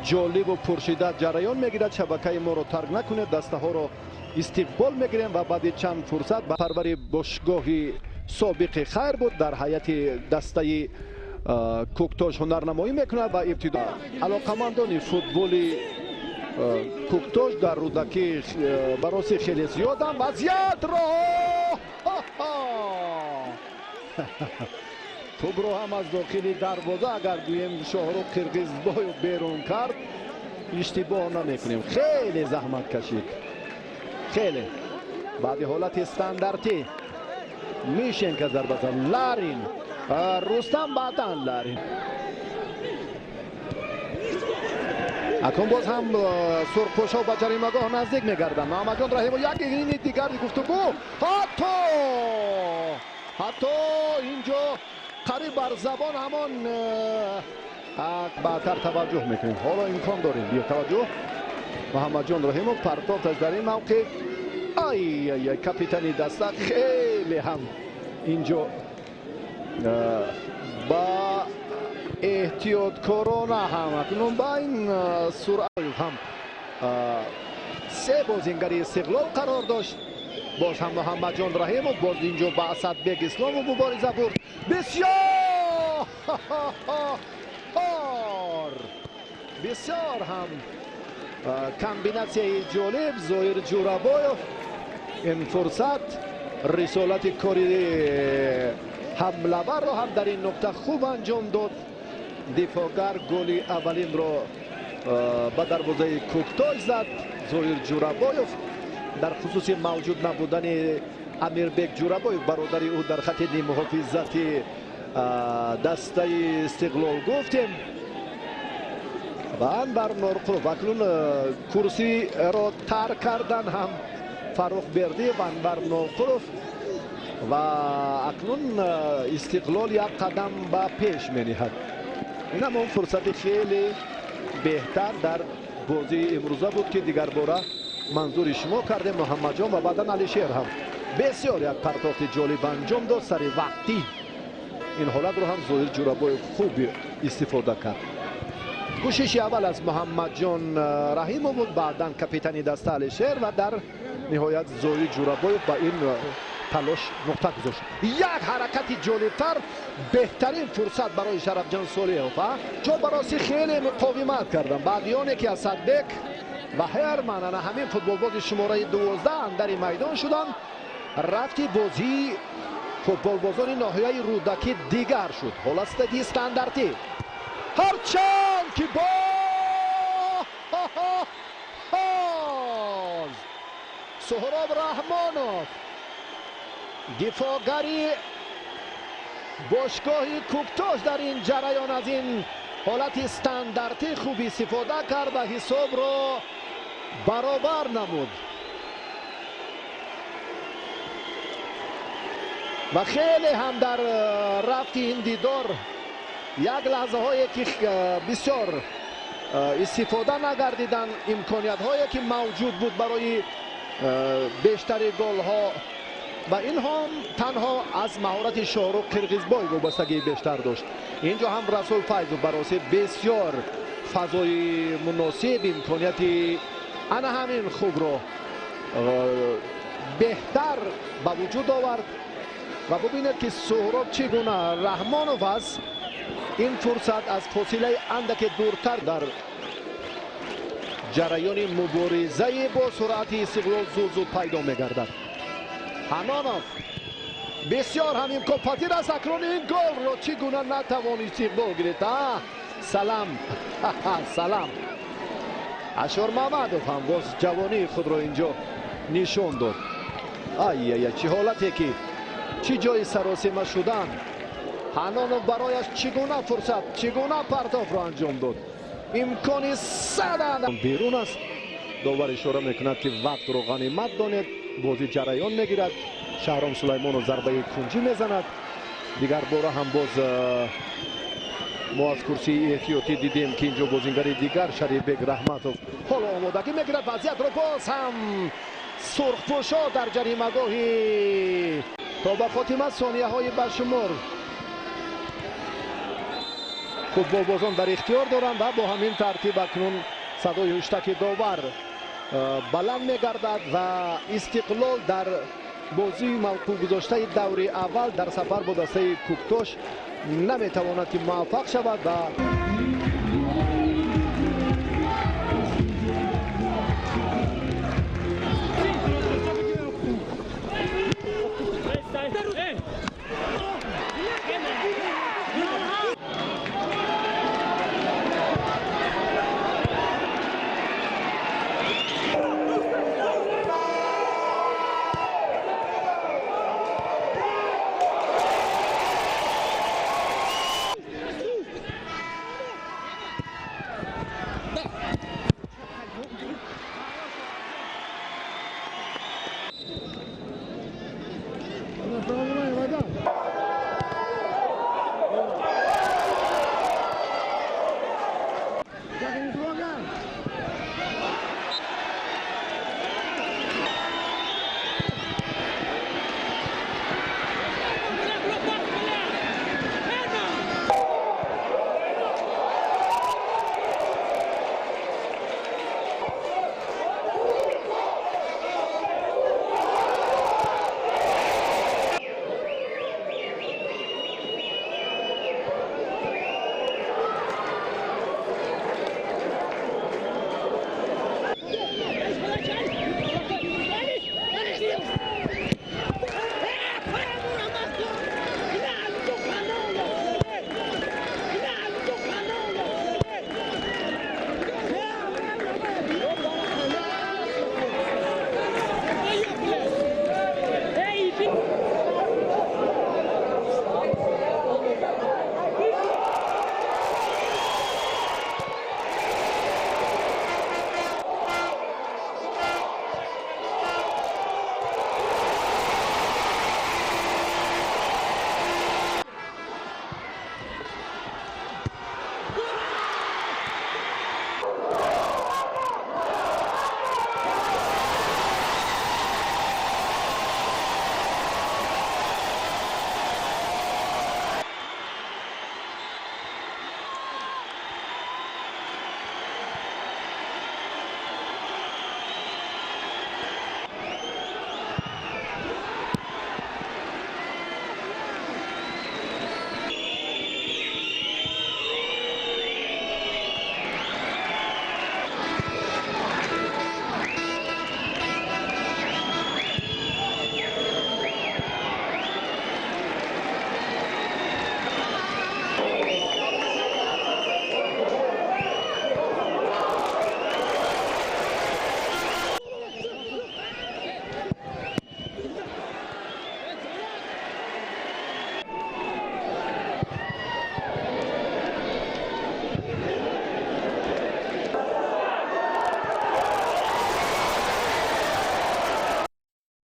جالب و پرشده جریان میگیرد. شبکه ما رو ترک نکنید، دسته ها رو استقبال میگیریم و بعد چند فرصت به پروری باشگاهی سابق خیر بود در حیات دسته کوکتاژ هنرنمایی میکنه و ابتدا علاقمندان فوتبال کوکتاژ در رودکی براسی خیلی زیادن. وضعیت رو توپ رو هم از داخل دروازه اگر گویم شاهرخ قرقیزبایو بیرون کرد اشتباه نمیکنیم. خیلی زحمت کشید، خیلی بعد حالت استانداردی میشن که ضربه زد لارین رستم بعدن لارین اکنون باز هم سرخپوشا با جریمه‌گاه نزدیک میگردن. محمد جان رحیم و یک این دیگر گفتگو حتی اینجا قریب بر زبان همان بعدتر توجه میکنیم. حالا امکان داریم بیا توجه. محمد جان رحیم و پرتابش در این موقع ای کاپیتانی دسته خیلی هم اینجا با احتیاط کارانه هم اکنون با این سرعت هم سه بازیگر استقلال قرار داشت. باز هم محمد جان رحیم و باز اینجا با اسدبک اسلام و مبارزه برد. بسیار هم کامبیناسیون جالب. ظاهر جورابایوف این فرصت رسالت کاری حمله رو هم در این نقطه خوب انجام داد. دفاعگر گل اولین رو به دروازه کوکتاژ زد. ظاهر جورابایوف در خصوص موجود نبودن امیربک جورابایوف برادر او در خط نیم محافظت دسته استقلال گفتیم و انور نورقلوف اکنون کرسی را ترک کردن هم فاروق بردی و انور نورقلوف و اکنون استقلال یک قدم به پیش می نهد. این هم فرصت خیلی بهتر در بازی امروزه بود که دیگر باره منظور شما کرده محمد جان و بعدا علی شیر هم بسیار یک پرتافت جالب انجام داد سر وقتی. این حالت رو هم ظاهر جورابایوف خوب استفاده کرد. کوشش اول از محمد جان رحیم بود، بعدا کاپیتانی دسته علی شیر و در نهایت ظاهر جورابایوف با این تلاش نقطه گذاشت. یک حرکت جالبتر بهترین فرصت برای شرفجان صالحوف چون براسی خیلی مقاومت کردن بعدیان که اسدبک و هرمن همین فوتبال باز شماره 12 در میدان شدن. رفتی بازی فوتبال بازان ناحیه رودکی دیگر شد. حالا استادی استانداردی هرچند که باز سهراب رحمانوف دفاعگری باشگاهی کوکتاژ در این جریان از این حالت استانداردی خوبی استفاده کرد و حساب را برابر نمود و خیلی هم در رفت این دیدار یک لحظه هایی که بسیار استفاده نگردیدن امکانیت هایی که موجود بود برای بیشتری گل ها و این هم تنها از مهارت شاهرخ قرقیزبای وابستگی بیشتر داشت. اینجا هم رسول فیض و براسی بسیار فضای مناسب امکانیت انا همین خوب رو بهتر به وجود آورد و ببینید که سهراب چگونه رحمانوف از این فرصت از فاصله اندک دورتر در جریان مبارزه با سرعت استقلال زود پیدا می‌گردد. حنانوف بسیار هم امکان‌پذیر است. اکنون این گل را چگونه نتوانید استقبال گرفت. سلام سلام. اشار محمدوف هم باز جوانی خود را اینجا نشان داد. چه حالتی که چه جای سراسیمه شدن. حنانوف برایش چگونه فرصت چگونه پرتاب را انجام داد. امکانی زدن بیرون است. داور اشاره میکند که وقت رو غنیمت دانید. بازی جریان میگیرد. شهرام سلیمان و ضربه کنجی میزند. دیگر باره هم باز ما از کرسی احتیاطی دیدیم که اینجا بازیگر دیگر شریفبک رحمتوف حالا آمادگی میگیرد. وضعیت رو باز هم سرخپوشا در جریمه‌گاهی تا به خاتمه ثانیه های برشمار فوتبالبازان در اختیار دارند و با همین ترتیب اکنون صدای هشتک داور بلند می‌گردد و استقلال در بازی موقوف گذاشته دور اول در سفر با دسته کوکتاش نمی‌تواند که موفق شود و